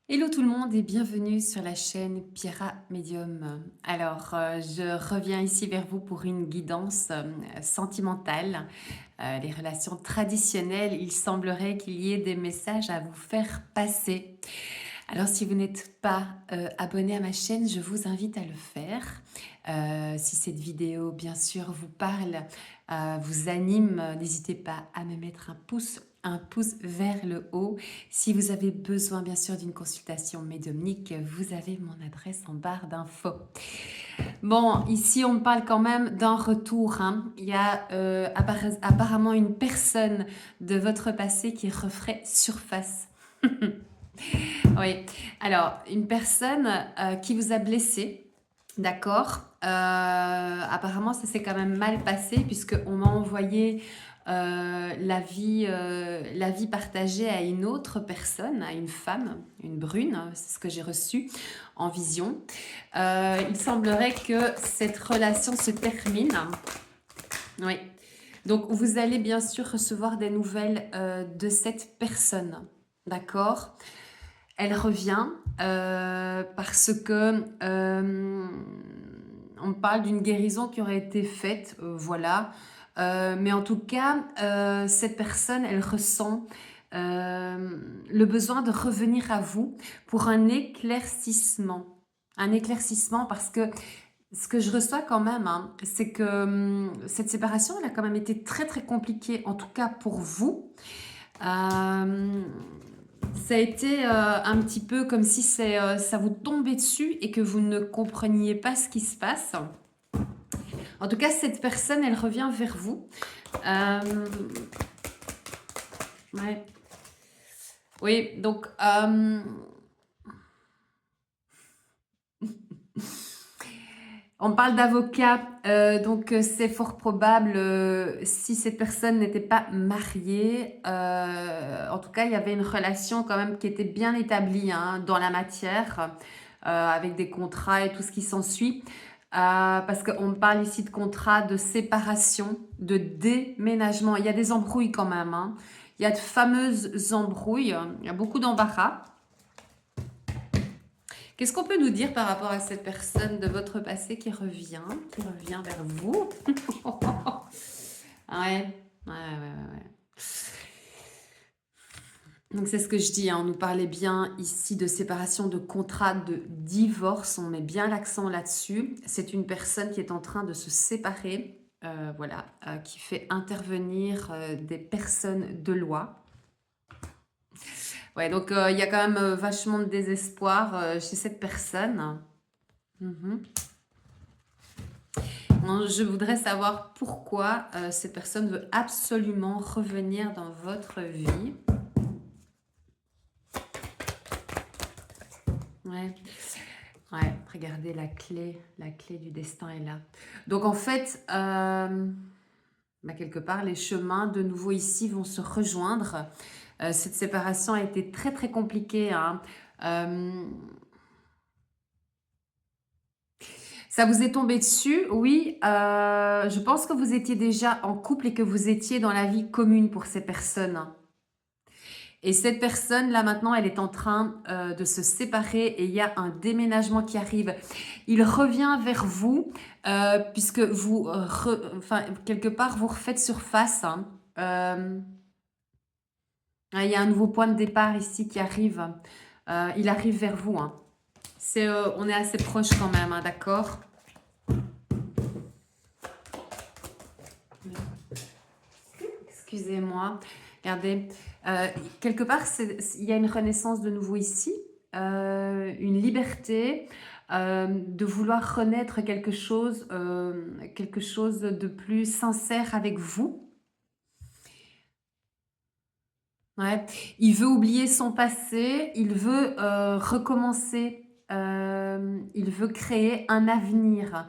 Hello tout le monde et bienvenue sur la chaîne Pierra Medium. Alors, je reviens ici vers vous pour une guidance sentimentale. Les relations traditionnelles, il semblerait qu'il y ait des messages à vous faire passer. Alors, si vous n'êtes pas abonné à ma chaîne, je vous invite à le faire. Si cette vidéo, bien sûr, vous parle, vous anime, n'hésitez pas à me mettre un pouce vers le haut. Si vous avez besoin, bien sûr, d'une consultation médiumnique, vous avez mon adresse en barre d'infos. Bon, ici, on me parle quand même d'un retour, hein. Il y a apparemment une personne de votre passé qui referait surface. Oui, alors, une personne qui vous a blessé, d'accord. Apparemment, ça s'est quand même mal passé puisqu'on m'a envoyé la vie partagée à une autre personne, à une femme, une brune, hein, c'est ce que j'ai reçu en vision. Il semblerait que cette relation se termine. Oui. Donc, vous allez bien sûr recevoir des nouvelles de cette personne, d'accord. Elle revient parce que on parle d'une guérison qui aurait été faite, voilà. Mais en tout cas, cette personne, elle ressent le besoin de revenir à vous pour un éclaircissement. Un éclaircissement parce que ce que je reçois quand même, hein, c'est que cette séparation, elle a quand même été très très compliquée, en tout cas pour vous. Euh, Ça a été un petit peu comme si ça vous tombait dessus et que vous ne compreniez pas ce qui se passe. En tout cas, cette personne, elle revient vers vous. Euh, ouais. Oui, donc on parle d'avocat, donc c'est fort probable, si cette personne n'était pas mariée, en tout cas, il y avait une relation quand même qui était bien établie, hein, dans la matière, avec des contrats et tout ce qui s'ensuit. Parce qu'on me parle ici de contrat de séparation, de déménagement. Il y a des embrouilles quand même, hein. Il y a de fameuses embrouilles, il y a beaucoup d'embarras. Qu'est-ce qu'on peut nous dire par rapport à cette personne de votre passé qui revient vers vous? Ouais, ouais. Donc c'est ce que je dis, hein, on nous parlait bien ici de séparation, de contrat, de divorce, on met bien l'accent là-dessus. C'est une personne qui est en train de se séparer, voilà, qui fait intervenir des personnes de loi. Ouais, donc il y a quand même vachement de désespoir chez cette personne. Mhm. Je voudrais savoir pourquoi cette personne veut absolument revenir dans votre vie. Ouais, ouais, regardez la clé du destin est là. Donc en fait, quelque part, les chemins de nouveau ici vont se rejoindre. Cette séparation a été très très compliquée, hein. Euh, Ça vous est tombé dessus, oui. Je pense que vous étiez déjà en couple et que vous étiez dans la vie commune pour ces personnes. Et cette personne, là maintenant, elle est en train de se séparer et il y a un déménagement qui arrive. Il revient vers vous puisque vous, enfin, quelque part, vous refaites surface, hein. Il y a un nouveau point de départ ici qui arrive. Il arrive vers vous, hein. On est assez proche quand même, hein, d'accord? Excusez-moi. Regardez, quelque part, il y a une renaissance de nouveau ici, une liberté de vouloir renaître quelque chose de plus sincère avec vous. Ouais. Il veut oublier son passé, il veut recommencer, il veut créer un avenir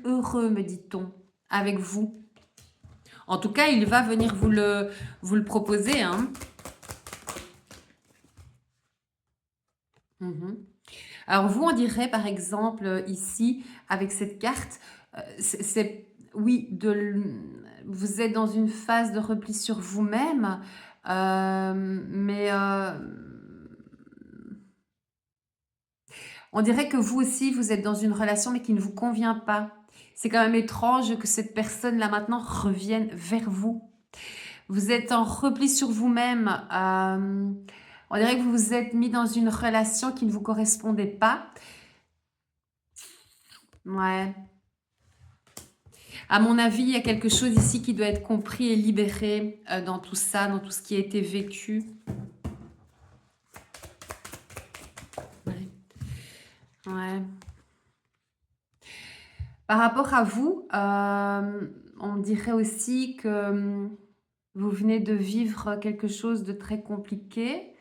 heureux, me dit-on, avec vous. En tout cas, il va venir vous le proposer, hein. Mhm. Alors vous, on dirait par exemple ici, avec cette carte, oui, vous êtes dans une phase de repli sur vous-même, mais On dirait que vous aussi, vous êtes dans une relation, mais qui ne vous convient pas. C'est quand même étrange que cette personne-là, maintenant, revienne vers vous. Vous êtes en repli sur vous-même. On dirait que vous vous êtes mis dans une relation qui ne vous correspondait pas. Ouais. À mon avis, il y a quelque chose ici qui doit être compris et libéré dans tout ça, dans tout ce qui a été vécu. Ouais. Ouais. Par rapport à vous, on dirait aussi que vous venez de vivre quelque chose de très compliqué.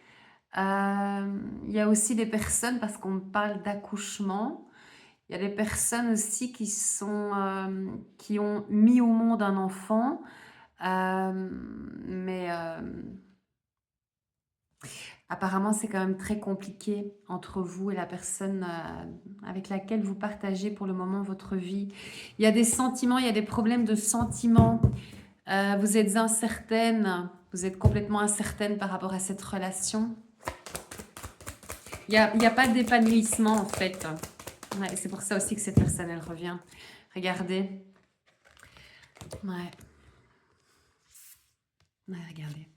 Il y a aussi des personnes, parce qu'on parle d'accouchement, il y a des personnes aussi qui ont mis au monde un enfant, mais apparemment c'est quand même très compliqué entre vous et la personne avec laquelle vous partagez pour le moment votre vie. Il y a des sentiments, il y a des problèmes de sentiments. Vous êtes incertaine, vous êtes complètement incertaine par rapport à cette relation. Il y a pas d'épanouissement en fait. Ouais, c'est pour ça aussi que cette personne, elle revient. Regardez. Ouais. Ouais, regardez.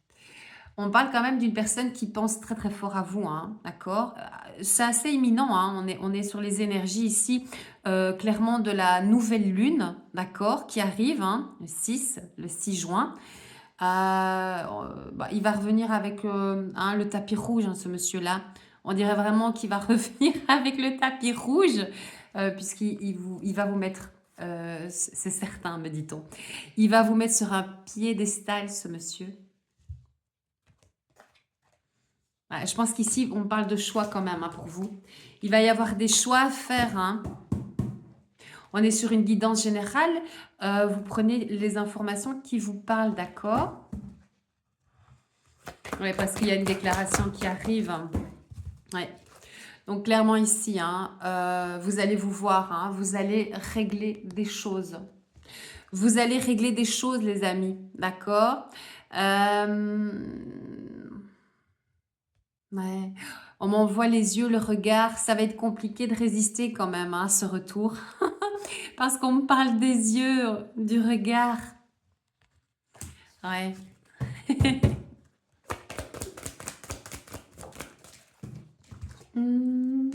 On parle quand même d'une personne qui pense très très fort à vous, hein, d'accord? C'est assez imminent, hein, on est sur les énergies ici, clairement de la nouvelle lune, d'accord? Qui arrive, hein, le 6 juin. Bah, il va revenir avec hein, le tapis rouge, hein, ce monsieur-là. On dirait vraiment qu'il va revenir avec le tapis rouge, il va vous mettre, c'est certain, me dit-on. Il va vous mettre sur un piédestal, ce monsieur. Ouais, je pense qu'ici, on parle de choix quand même hein, pour vous. Il va y avoir des choix à faire. Hein. On est sur une guidance générale. Vous prenez les informations qui vous parlent, d'accord? Oui, parce qu'il y a une déclaration qui arrive. Ouais. Donc, clairement ici, hein, vous allez vous voir, hein, vous allez régler des choses. Vous allez régler des choses, les amis, d'accord? Ouais. On m'envoie les yeux, le regard. Ça va être compliqué de résister quand même à ce retour. Parce qu'on me parle des yeux, du regard. Ouais.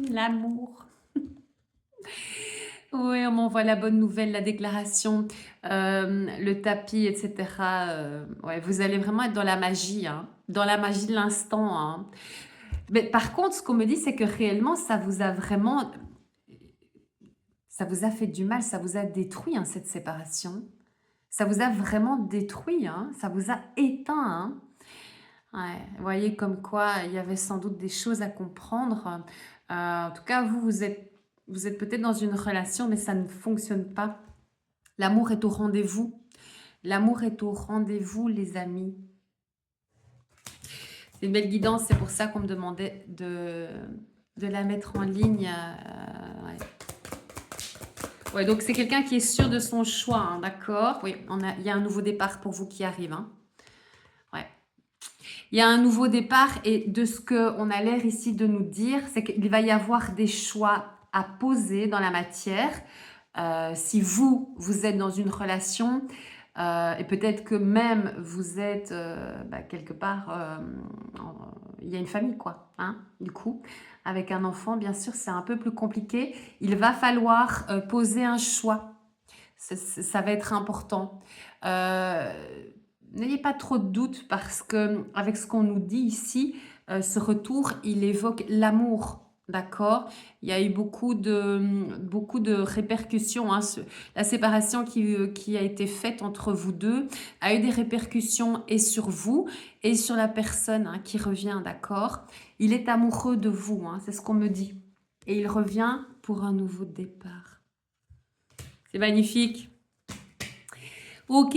L'amour. Oui, on m'envoie la bonne nouvelle, la déclaration, le tapis, etc. Ouais, vous allez vraiment être dans la magie, hein, dans la magie de l'instant. Hein. Mais par contre, ce qu'on me dit, c'est que réellement, ça vous a fait du mal, ça vous a détruit, hein, cette séparation. Ça vous a vraiment détruit, hein, ça vous a éteint. Hein. Ouais, vous voyez comme quoi il y avait sans doute des choses à comprendre. En tout cas, vous êtes peut-être dans une relation, mais ça ne fonctionne pas. L'amour est au rendez-vous. L'amour est au rendez-vous, les amis. C'est une belle guidance, c'est pour ça qu'on me demandait de la mettre en ligne. Ouais, donc c'est quelqu'un qui est sûr de son choix, hein, d'accord? Oui, il y a un nouveau départ pour vous qui arrive. Hein. Ouais. Il y a un nouveau départ et de ce qu'on a l'air ici de nous dire, c'est qu'il va y avoir des choix à poser dans la matière. Si vous êtes dans une relation et peut-être que même vous êtes quelque part, il y a une famille quoi, hein, du coup, avec un enfant, bien sûr, c'est un peu plus compliqué. Il va falloir poser un choix. Ça va être important. N'ayez pas trop de doutes parce que avec ce qu'on nous dit ici, ce retour, il évoque l'amour. D'accord? Il y a eu beaucoup de répercussions. Hein. La séparation qui a été faite entre vous deux a eu des répercussions et sur vous et sur la personne hein, qui revient. D'accord? Il est amoureux de vous, hein, c'est ce qu'on me dit. Et il revient pour un nouveau départ. C'est magnifique. Ok,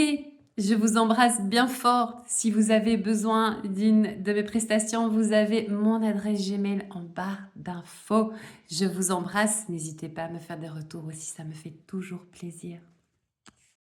je vous embrasse bien fort. Si vous avez besoin d'une de mes prestations, vous avez mon adresse Gmail en barre d'infos. Je vous embrasse. N'hésitez pas à me faire des retours aussi, ça me fait toujours plaisir.